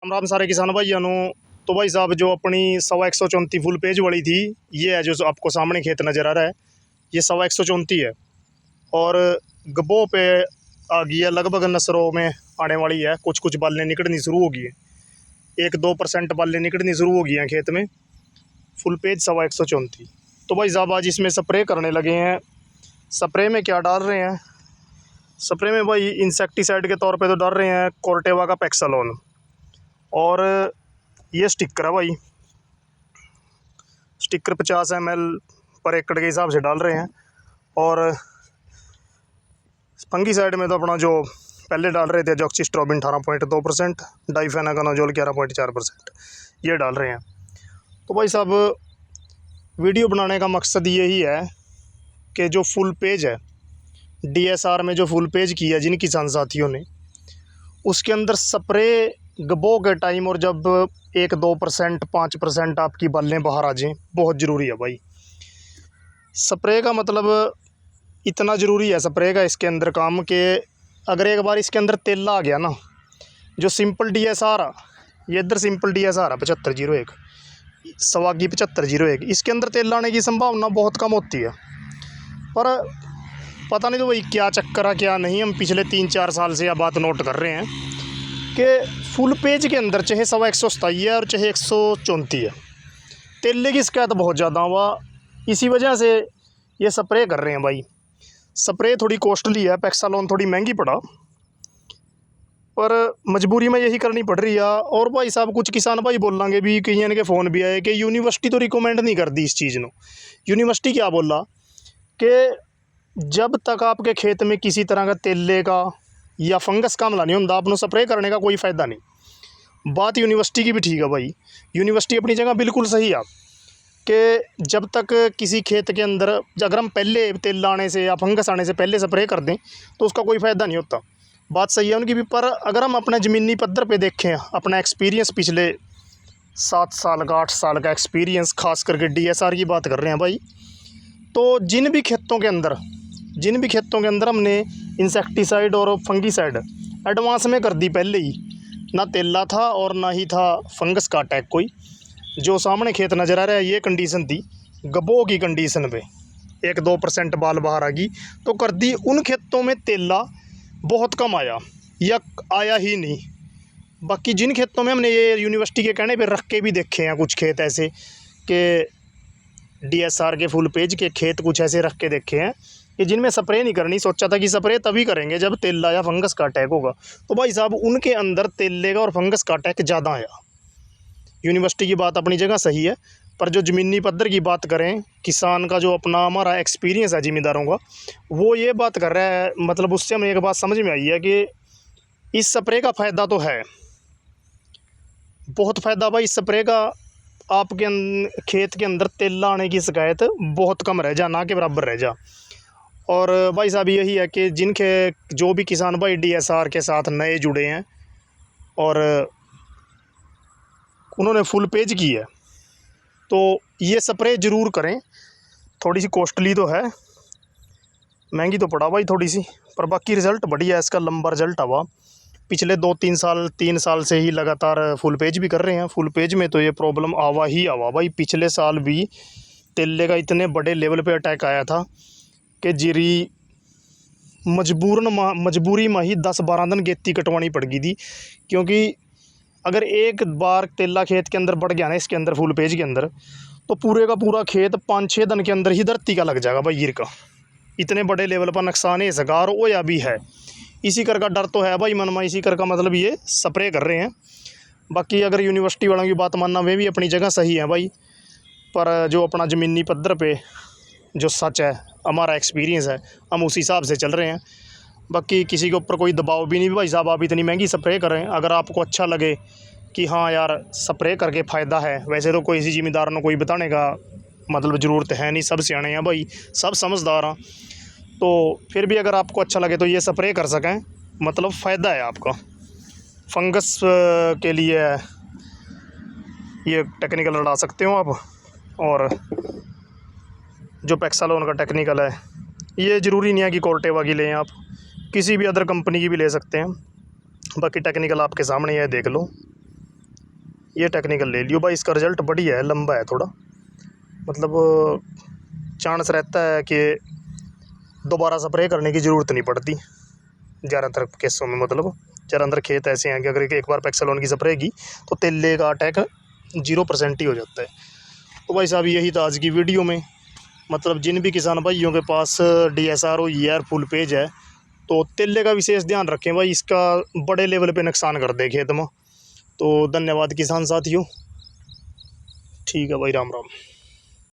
राम राम सारे किसान भाइयों। तो भाई साहब जो अपनी 134 फुल पेज वाली थी, ये है जो आपको सामने खेत नज़र आ रहा है। ये 134 है और गब्बो पे आ गई है, लगभग नसरों में आने वाली है। कुछ कुछ बालें निकलनी शुरू हो गई है, 1-2% बालें निकलनी शुरू हो गई हैं खेत में। Full page 134। तो भाई साहब आज इसमें स्प्रे करने लगे हैं। स्प्रे में क्या डाल रहे हैं? स्प्रे में भाई इंसेक्टिसाइड के तौर पे तो डाल रहे हैं कोर्टेवा का पैक्सालोन, और ये स्टिकर है भाई। स्टिकर 50 ml पर एकड़ के हिसाब से डाल रहे हैं। और फंगी साइड में तो अपना जो पहले डाल रहे थे डॉक्सीस्ट्रोबिन 18.2%, डाइफेनाकनोजोल 11.4%, ये डाल रहे हैं। तो भाई साहब वीडियो बनाने का मकसद यही है कि जो फुल पेज है DSR में, जो फुल पेज की है जिन किसान साथियों ने, उसके अंदर स्प्रे गब्बो के टाइम और जब 1-2%, 5% आपकी बालें बाहर आ जाएं, बहुत ज़रूरी है भाई। स्प्रे का मतलब इतना ज़रूरी है स्प्रे का इसके अंदर काम के अगर एक बार इसके अंदर तेला आ गया ना, जो सिंपल DSR, ये इधर सिंपल DSR है 7501, सवागी 7501, इसके अंदर तेल आने की संभावना बहुत कम होती है। पर पता नहीं तो भाई क्या चक्कर है क्या नहीं। हम पिछले 3-4 साल से यह बात नोट कर रहे हैं कि फुल पेज के अंदर चाहे 127 है और चाहे 134 है, तेले की शिकायत बहुत ज़्यादा हुआ। इसी वजह से ये स्प्रे कर रहे हैं भाई। स्प्रे थोड़ी कॉस्टली है, पैक्सालोन थोड़ी महंगी पड़ा, पर मजबूरी में यही करनी पड़ रही है। और भाई साहब कुछ किसान भाई बोलेंगे भी, कई इनके फ़ोन भी आए कि यूनिवर्सिटी तो रिकमेंड नहीं कर दी इस चीज़ को। यूनिवर्सिटी क्या बोला कि जब तक आपके खेत में किसी तरह का तेले का या फंगस का हमला नहीं होता, आपने स्प्रे करने का कोई फ़ायदा नहीं। बात यूनिवर्सिटी की भी ठीक है भाई, यूनिवर्सिटी अपनी जगह बिल्कुल सही है कि जब तक किसी खेत के अंदर अगर हम पहले तेल आने से या फंगस आने से पहले स्प्रे कर दें तो उसका कोई फ़ायदा नहीं होता। बात सही है उनकी भी। पर अगर हम अपने ज़मीनी पद्धर पे देखें, अपना एक्सपीरियंस पिछले 7 साल का 8 साल का एक्सपीरियंस, खास करके DSR की बात कर रहे हैं भाई, तो जिन भी खेतों के अंदर हमने इंसेक्टिसाइड और फंगीसाइड एडवांस में कर दी पहले ही, ना तेला था और ना ही था फंगस का अटैक कोई। जो सामने खेत नज़र आ रहा है, ये कंडीशन थी गब्बो की कंडीशन पे 1-2% बाल बाहर आ गई तो कर दी। उन खेतों में तेला बहुत कम आया या आया ही नहीं। बाकी जिन खेतों में हमने ये यूनिवर्सिटी के कहने पे रख के भी देखे हैं, कुछ खेत ऐसे कि DSR के फुल पेज के खेत कुछ ऐसे रख के देखे हैं कि जिनमें स्प्रे नहीं करनी, सोचा था कि स्प्रे तभी करेंगे जब तेला या फंगस का अटैक होगा। तो भाई साहब उनके अंदर तेले का और फंगस का अटैक ज़्यादा आया। यूनिवर्सिटी की बात अपनी जगह सही है, पर जो ज़मीनी पद्धर की बात करें, किसान का जो अपना हमारा एक्सपीरियंस है ज़मींदारों का, वो ये बात कर रहा है। मतलब उससे हमें एक बात समझ में आई है कि इस स्प्रे का फ़ायदा तो है, बहुत फ़ायदा भाई इस स्प्रे का। आपके खेत के अंदर तेला आने की शिकायत बहुत कम रह जा, ना के बराबर रह जा। और भाई साहब यही है कि जो भी किसान भाई DSR के साथ नए जुड़े हैं और उन्होंने फुल पेज की है, तो ये स्प्रे ज़रूर करें। थोड़ी सी कॉस्टली तो है, महंगी तो पड़ा भाई थोड़ी सी, पर बाकी रिज़ल्ट बढ़िया है इसका, लंबा रिज़ल्ट आवा। पिछले 3 साल से ही लगातार फुल पेज भी कर रहे हैं। फुल पेज में तो ये प्रॉब्लम आवा भाई। पिछले साल भी तेले का इतने बड़े लेवल पे अटैक आया था कि जीरी मजबूरी में ही 10-12 दिन गेती कटवानी पड़ गई थी। क्योंकि अगर एक बार तेला खेत के अंदर बढ़ गया ना, इसके अंदर फुल पेज के अंदर, तो पूरे का पूरा खेत 5-6 दिन के अंदर ही धरती का लग जाएगा भाई गिर का। इतने बड़े लेवल पर नुकसान है सकार हो या भी है। इसी कर का डर तो है भाई मन में, इसी कर का मतलब ये स्प्रे कर रहे हैं। बाकी अगर यूनिवर्सिटी वालों की बात मानना, वे भी अपनी जगह सही है भाई, पर जो अपना ज़मीनी पद्धर पे जो सच है, हमारा एक्सपीरियंस है, हम उस हिसाब से चल रहे हैं। बाकी किसी के ऊपर कोई दबाव भी नहीं भाई साहब, आप इतनी महंगी स्प्रे करें। अगर आपको अच्छा लगे कि हाँ यार स्प्रे करके फ़ायदा है, वैसे तो कोई इसी ज़िम्मेदार ने कोई बताने का मतलब ज़रूरत है नहीं, सब सियाने हैं भाई, सब समझदार हैं। तो फिर भी अगर आपको अच्छा लगे तो ये स्प्रे कर सकें, मतलब फ़ायदा है आपका। फंगस के लिए ये टेक्निकल लड़ा सकते हो आप, और जो पैक्सालोन का टेक्निकल है, ये ज़रूरी नहीं है कि कोर्टेवा की लें, आप किसी भी अदर कंपनी की भी ले सकते हैं। बाकी टेक्निकल आपके सामने है, देख लो। ये टेक्निकल ले लियो भाई। इसका रिज़ल्ट बढ़िया है, लंबा है थोड़ा, मतलब चांस रहता है कि दोबारा स्प्रे करने की ज़रूरत नहीं पड़ती ज़्यादातर केसों में। मतलब ज़्यादातर खेत ऐसे हैं कि अगर एक बार पैक्सलोन की स्प्रे की तो तेले का अटैक 0% ही हो जाता है। तो भाई साहब यही था आज की वीडियो में। मतलब जिन भी किसान भाइयों के पास DSR हो ER फुल पेज है तो तेले का विशेष ध्यान रखें भाई, इसका बड़े लेवल पे नुकसान कर दे खेत में। तो धन्यवाद किसान साथियों। ठीक है भाई, राम राम।